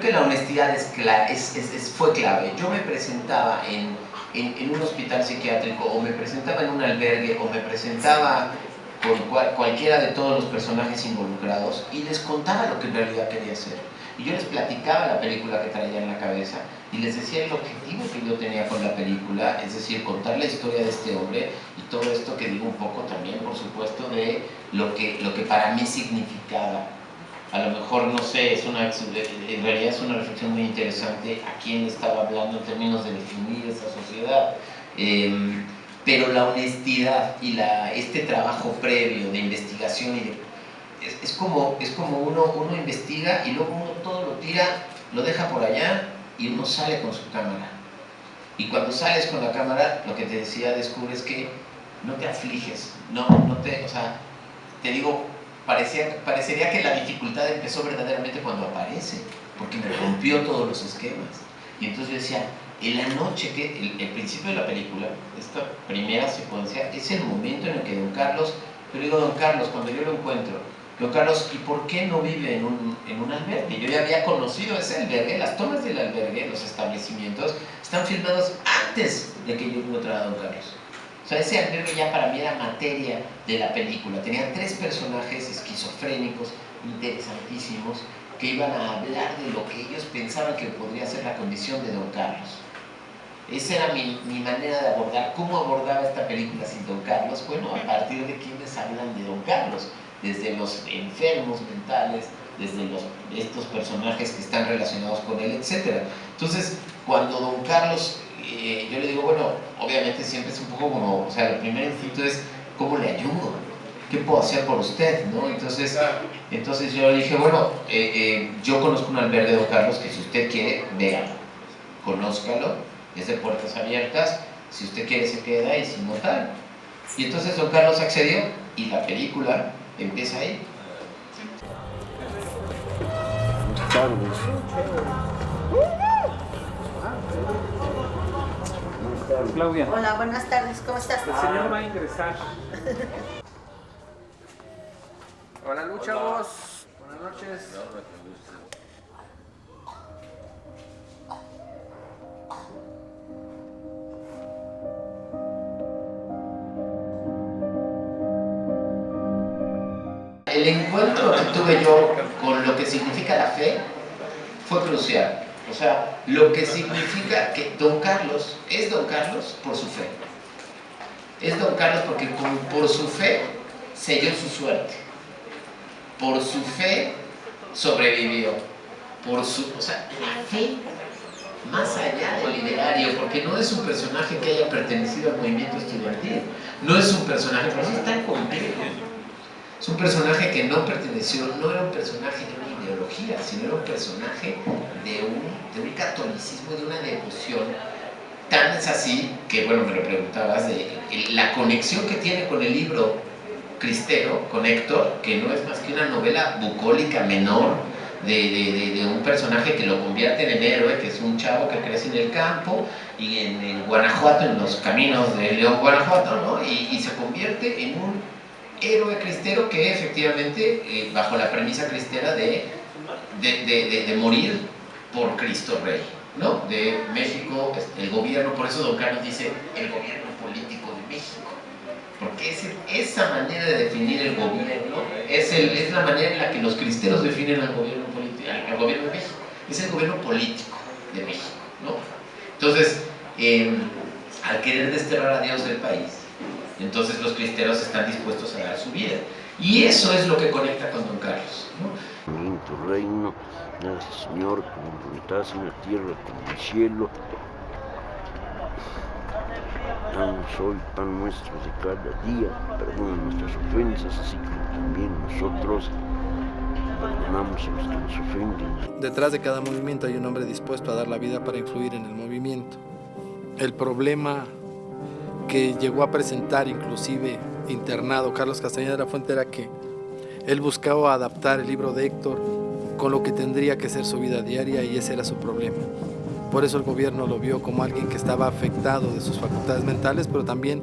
que la honestidad fue clave. Yo me presentaba en un hospital psiquiátrico, o me presentaba en un albergue, o me presentaba con cualquiera de todos los personajes involucrados y les contaba lo que en realidad quería hacer. Y yo les platicaba la película que traía en la cabeza y les decía el objetivo que yo tenía con la película, es decir, contar la historia de este hombre y todo esto que digo un poco también, por supuesto, de lo que para mí significaba. A lo mejor, no sé, en realidad es una reflexión muy interesante a quién estaba hablando en términos de definir esa sociedad. Pero la honestidad y este trabajo previo de investigación es como uno investiga y luego uno todo lo tira, lo deja por allá y uno sale con su cámara. Y cuando sales con la cámara, lo que te decía, descubres que no te afliges, o sea, te digo, parecería que la dificultad empezó verdaderamente cuando aparece, porque me rompió todos los esquemas. Y entonces yo decía, en la noche, el principio de la película, esta primera secuencia, es el momento en el que don Carlos, yo digo don Carlos, cuando yo lo encuentro, don Carlos, ¿y por qué no vive en un albergue? Yo ya había conocido ese albergue, las tomas del albergue, los establecimientos, están filmados antes de que yo encontrara a don Carlos. O sea, ese albergue ya para mí era materia de la película. Tenía 3 personajes esquizofrénicos, interesantísimos, que iban a hablar de lo que ellos pensaban que podría ser la condición de don Carlos. Esa era mi manera de abordar. ¿Cómo abordaba esta película sin don Carlos? Bueno, a partir de quienes hablan de don Carlos, desde los enfermos mentales, desde estos personajes que están relacionados con él, etc. Entonces, cuando don Carlos, yo le digo, bueno, obviamente siempre es un poco como, o sea, el primer instinto es, ¿cómo le ayudo? ¿Qué puedo hacer por usted? ¿No? Entonces yo le dije, bueno, yo conozco un albergue de don Carlos que si usted quiere, véalo, conózcalo, es de puertas abiertas, si usted quiere se queda y si no tal. Y entonces don Carlos accedió y la película empieza ahí. Buenas tardes. Claudia. Hola, buenas tardes, ¿cómo estás? El señor va a ingresar. Buenas noches, chavos. Buenas noches. El encuentro que tuve yo con lo que significa la fe fue crucial. O sea, lo que significa que don Carlos es don Carlos por su fe. Es don Carlos porque por su fe selló su suerte. Por su fe sobrevivió. O sea, la fe más allá del literario, porque no es un personaje que haya pertenecido al movimiento estudiantil. No es un personaje, por eso es tan complejo. Es un personaje que no perteneció, no era un personaje de una ideología, sino era un personaje de un catolicismo, de una devoción. Tan es así que, bueno, me lo preguntabas, de la conexión que tiene con el libro Cristero, con Héctor, que no es más que una novela bucólica menor de un personaje que lo convierte en el héroe, que es un chavo que crece en el campo y en Guanajuato, en los caminos de León, Guanajuato, ¿no? Y se convierte en un héroe cristero que efectivamente, bajo la premisa cristera de morir por Cristo Rey, ¿no? De México, el gobierno, por eso don Carlos dice el gobierno político de México, porque esa manera de definir el gobierno es la manera en la que los cristeros definen al gobierno de México, es el gobierno político de México, ¿no? Entonces, al querer desterrar a Dios del país, entonces los cristeros están dispuestos a dar su vida. Y eso es lo que conecta con don Carlos, ¿no? En tu reino, hágase, Señor, como voluntad en la tierra como en el cielo. Danos hoy pan nuestro de cada día, perdona nuestras ofensas, así como también nosotros perdonamos a los que nos ofenden. Detrás de cada movimiento hay un hombre dispuesto a dar la vida para influir en el movimiento. El problema que llegó a presentar inclusive internado Carlos Castañeda de la Fuente era que él buscaba adaptar el libro de Héctor con lo que tendría que ser su vida diaria y ese era su problema. Por eso el gobierno lo vio como alguien que estaba afectado de sus facultades mentales, pero también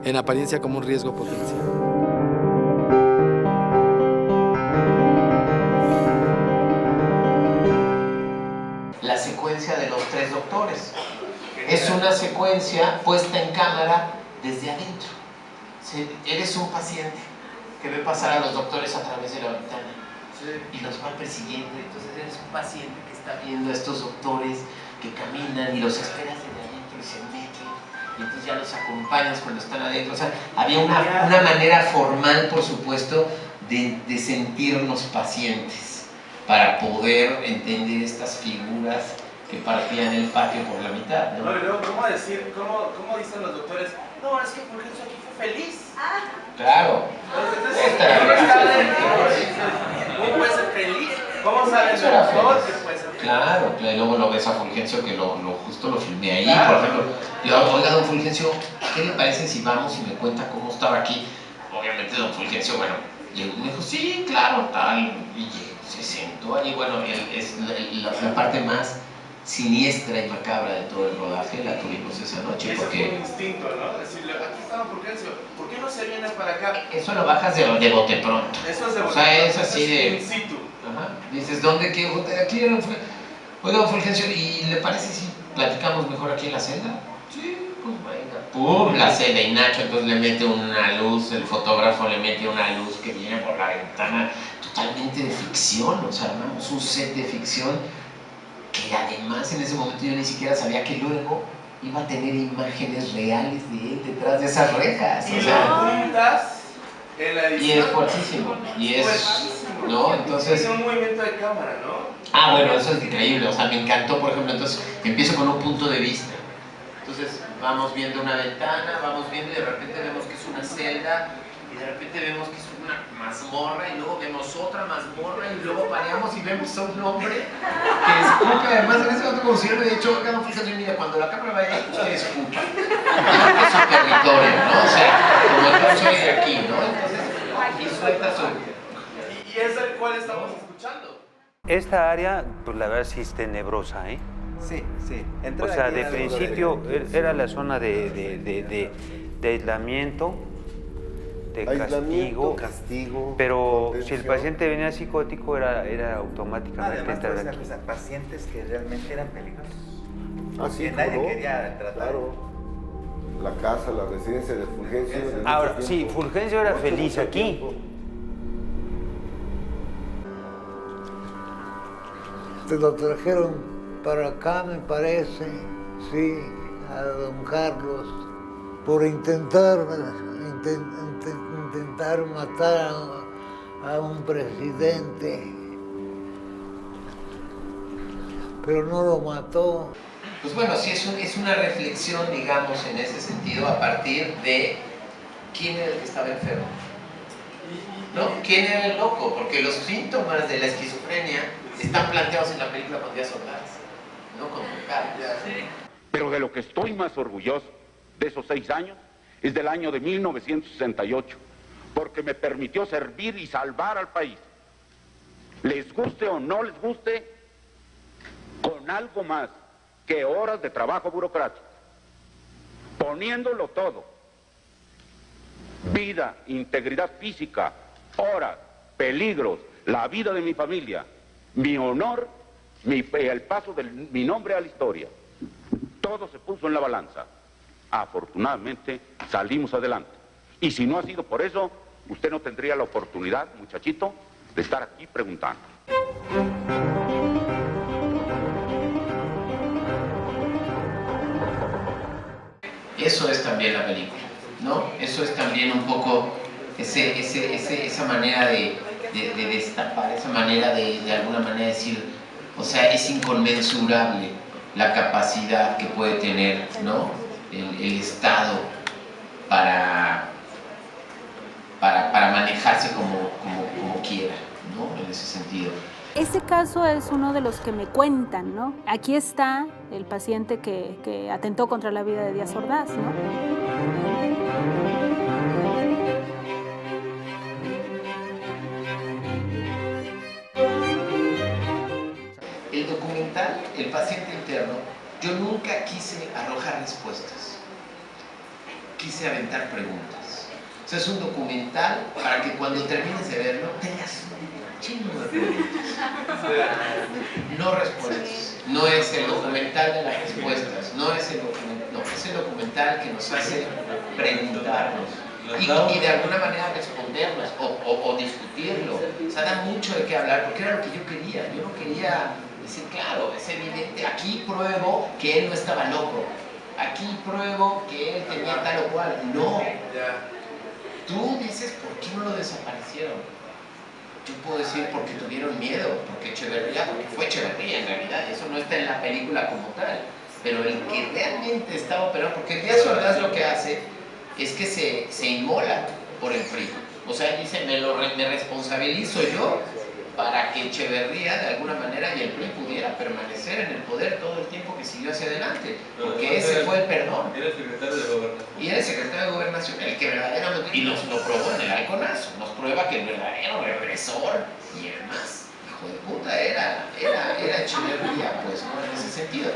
en apariencia como un riesgo potencial. de los 3 doctores. Es una secuencia puesta en cámara desde adentro. Eres un paciente que ve pasar a los doctores a través de la ventana y los va persiguiendo. Entonces eres un paciente que está viendo a estos doctores que caminan y los esperas desde adentro y se meten. Y entonces ya los acompañas cuando están adentro. O sea, había una manera formal, por supuesto, de sentirnos pacientes para poder entender estas figuras que partían el patio por la mitad, ¿no? No, y luego, ¿cómo dicen los doctores? No, es que Fulgencio aquí fue feliz. Claro. ¿Cómo puede ser feliz? ¿Cómo sabe el Eso era doctor feliz. que puede ser feliz? Claro, y luego lo ves a Fulgencio, que justo lo filmé ahí, por ejemplo. Le digo, oiga, don Fulgencio, ¿qué le parece si vamos y me cuenta cómo estaba aquí? Obviamente don Fulgencio, bueno, llegó y me dijo, sí, claro, tal. Y llegó, se sentó ahí, bueno, es la parte más siniestra y macabra de todo el rodaje, la tuvimos esa noche. Eso Porque fue un instinto, ¿no? Decirle, aquí estaba Fulgencio, ¿por qué no se viene para acá? eso lo bajas de bote pronto. Eso es de O sea, bote, es así de... in situ. Ajá. Dices, ¿dónde quiero? Aquí era oiga, don Fulgencio, ¿y le parece si platicamos mejor aquí en la celda? Sí, pues venga. ¡Pum! La celda, y Nacho entonces le mete una luz, el fotógrafo le mete una luz que viene por la ventana, totalmente de ficción, o sea, armamos un set de ficción que además en ese momento yo ni siquiera sabía que luego iba a tener imágenes reales de él detrás de esas rejas. Y O sea, lo juntas en la edición. y es fuertísimo, y es... ¿no? Entonces... Es un movimiento de cámara, ¿no? Ah, bueno, eso es increíble, o sea, me encantó, por ejemplo, entonces empiezo con un punto de vista. Entonces vamos viendo una ventana, vamos viendo y de repente vemos que es una celda y de repente vemos que es una mazmorra y luego vemos otra mazmorra y luego pareamos y vemos a un hombre que escupe, además en ese momento como si yo me hubiera dicho, oiga, no, fíjate, mira, cuando la cámara vaya ahí, usted escucha. Es su territorio, ¿no? O sea, como yo soy de aquí, ¿no? Entonces, y suelta su... ¿Y es el cual estamos escuchando? Esta área, pues la verdad sí es tenebrosa, ¿eh? Sí, sí. O sea, de principio era la zona de aislamiento, de castigo, pero si el paciente venía psicótico era automáticamente Además, entrar pues, aquí. o sea, pacientes que realmente eran peligrosos. Así que nadie ¿no? quería tratar. Claro. La casa, la residencia de Fulgencio. de Ahora, mucho sí, tiempo. Fulgencio era feliz Mucho aquí. tiempo. Te lo trajeron para acá, me parece, sí, a don Carlos, por intentar matar a un presidente, pero no lo mató. Pues bueno, sí es una reflexión, digamos, en ese sentido, a partir de quién era el que estaba enfermo, ¿no? ¿Quién era el loco? Porque los síntomas de la esquizofrenia están planteados en la película con Díaz Ordaz, no con Carlos. Pero de lo que estoy más orgulloso de esos 6 años es del año de 1968, porque me permitió servir y salvar al país. Les guste o no les guste, con algo más que horas de trabajo burocrático, poniéndolo todo, vida, integridad física, horas, peligros, la vida de mi familia, mi honor, el paso de mi nombre a la historia, todo se puso en la balanza. Afortunadamente salimos adelante, y si no ha sido por eso, usted no tendría la oportunidad, muchachito, de estar aquí preguntando. Eso es también la película, ¿no? Eso es también un poco esa manera de destapar, esa manera de alguna manera decir, o sea, es inconmensurable la capacidad que puede tener, ¿no? el Estado para manejarse como quiera, ¿no? En ese sentido. Ese caso es uno de los que me cuentan, ¿no? Aquí está el paciente que atentó contra la vida de Díaz Ordaz, ¿no? El documental, El paciente interno, yo nunca quise arrojar respuestas, quise aventar preguntas. O sea, es un documental para que cuando termines de verlo tengas un chingo de preguntas. No respuestas. no es el documental de las respuestas, no es el documental, no, es el documental que nos hace preguntarnos y de alguna manera respondernos o discutirlo. O sea, da mucho de qué hablar, porque era lo que yo quería. Yo no quería decir, claro, es evidente, aquí pruebo que él no estaba loco, aquí pruebo que él tenía tal o cual. No. Tú dices, ¿por qué no lo desaparecieron? Yo puedo decir porque tuvieron miedo, porque fue Echeverría en realidad, y eso no está en la película como tal, pero el que realmente estaba operado, porque Díaz Ordaz lo que hace es que se inmola por el PRI, o sea, dice, me responsabilizo yo para que Echeverría de alguna manera y el PRI pudiera permanecer en el poder todo el tiempo que siguió hacia adelante, porque ese fue el perdón. Era el secretario de Gobernación. Y era el secretario de Gobernación, el que verdaderamente, y nos lo probó en el halconazo, nos prueba que el verdadero represor y el más hijo de puta era Echeverría, pues, ¿no? En ese sentido.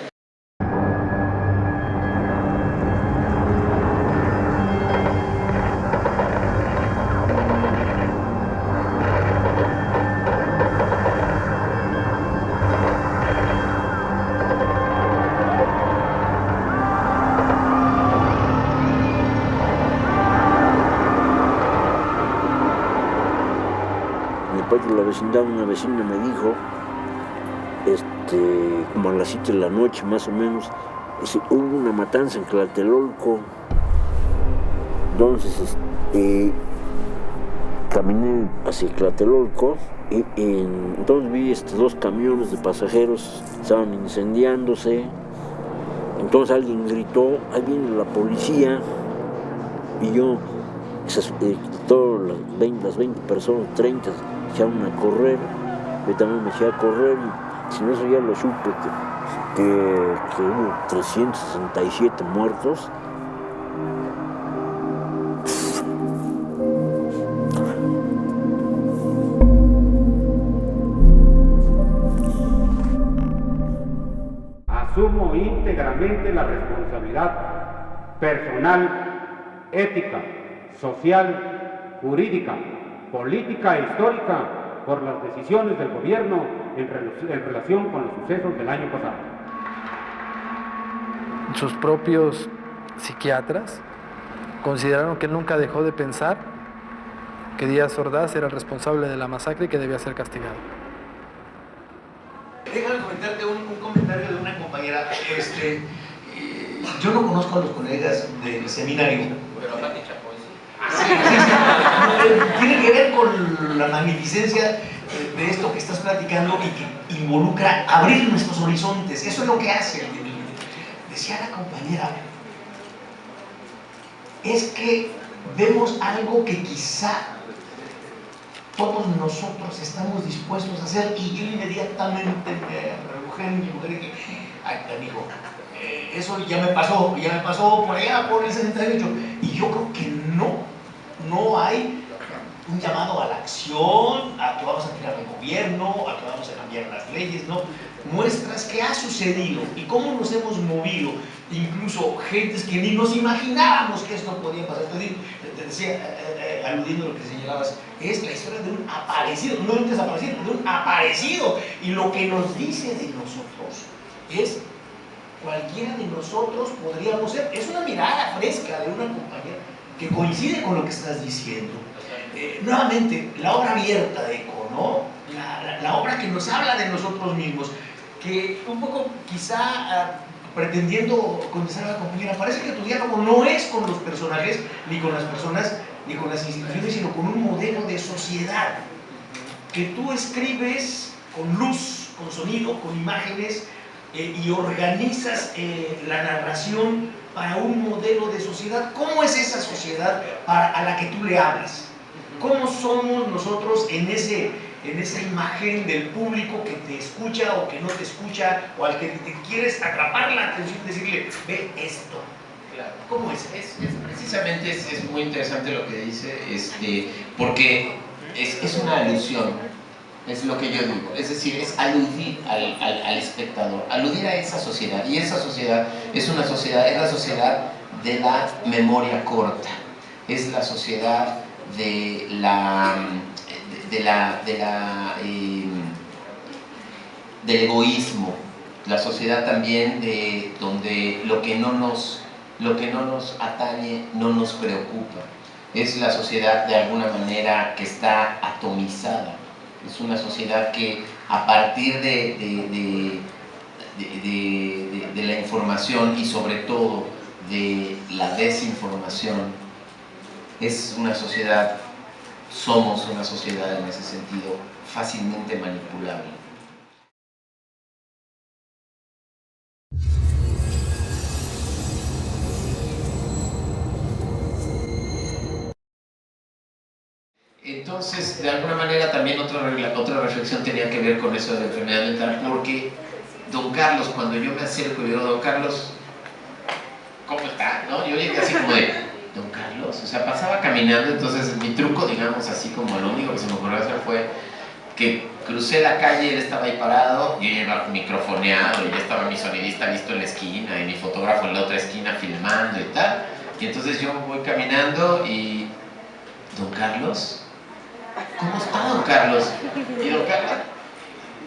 De la vecindad, una vecina me dijo, como a las 7 de la noche más o menos, hubo una matanza en Tlatelolco. Entonces caminé hacia Tlatelolco y entonces vi 2 camiones de pasajeros, estaban incendiándose. Entonces alguien gritó, ahí viene la policía, y yo, todas las 20 personas, 30, echaron a correr. Yo también me eché a correr, y sin eso ya lo supe que hubo 367 muertos. Asumo íntegramente la responsabilidad personal, ética, social, jurídica, política e histórica por las decisiones del gobierno en relación con los sucesos del año pasado. Sus propios psiquiatras consideraron que nunca dejó de pensar que Díaz Ordaz era el responsable de la masacre y que debía ser castigado. Déjame comentarte un comentario de una compañera. Yo no conozco a los colegas del seminario. Pero Pati Chapoy, sí. Tiene que ver con la magnificencia de esto que estás platicando y que involucra abrir nuestros horizontes. Eso es lo que hace. Decía la compañera, es que vemos algo que quizá todos nosotros estamos dispuestos a hacer, y yo inmediatamente me rebujé en mi mujer y dije, ay, amigo, eso ya me pasó por allá, por el 68, y yo creo que no hay un llamado a la acción, a que vamos a tirar el gobierno, a que vamos a cambiar las leyes, ¿no? Muestras qué ha sucedido y cómo nos hemos movido, incluso gentes que ni nos imaginábamos que esto podía pasar. Te decía, aludiendo a lo que señalabas, es la historia de un aparecido, no un desaparecido, de un aparecido, y lo que nos dice de nosotros es, cualquiera de nosotros podríamos ser. Es una mirada fresca de una compañera que coincide con lo que estás diciendo. Nuevamente, la obra abierta de Eco, ¿no? La obra que nos habla de nosotros mismos, que un poco quizá pretendiendo contestar a la compañera, parece que tu diálogo no es con los personajes, ni con las personas, ni con las instituciones, sino con un modelo de sociedad que tú escribes con luz, con sonido, con imágenes, y organizas la narración para un modelo de sociedad. ¿Cómo es esa sociedad a la que tú le hablas? ¿Cómo somos nosotros en esa imagen del público que te escucha o que no te escucha, o al que te quieres atrapar la atención y decirle, ve esto? Claro. ¿Cómo es? Precisamente es muy interesante lo que dice, porque es una alusión, es lo que yo digo, es decir, es aludir al espectador, aludir a esa sociedad, y esa sociedad es la sociedad de la memoria corta, es la sociedad del egoísmo, la sociedad también de donde lo que no nos atañe no nos preocupa. Es la sociedad de alguna manera que está atomizada. Es una sociedad que a partir de la información y sobre todo de la desinformación, es una sociedad, somos una sociedad en ese sentido fácilmente manipulable. Entonces, de alguna manera también otra reflexión tenía que ver con eso de la enfermedad mental, porque don Carlos, cuando yo me acerco y digo, don Carlos, ¿cómo está? ¿No? Yo llegué así como de, don Carlos, o sea, pasaba caminando, entonces mi truco, digamos, así como lo único que se me ocurrió hacer fue que crucé la calle, él estaba ahí parado, yo iba microfoneado, y ya estaba mi sonidista listo en la esquina, y mi fotógrafo en la otra esquina filmando y tal, y entonces yo voy caminando y, don Carlos, ¿cómo está don Carlos? Y don Carlos,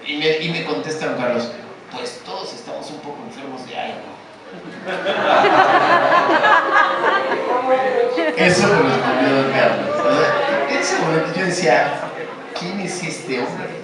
y me contesta don Carlos, pues todos estamos un poco enfermos de algo. Eso me respondió don Carlos. En ese momento yo decía, ¿quién es este hombre?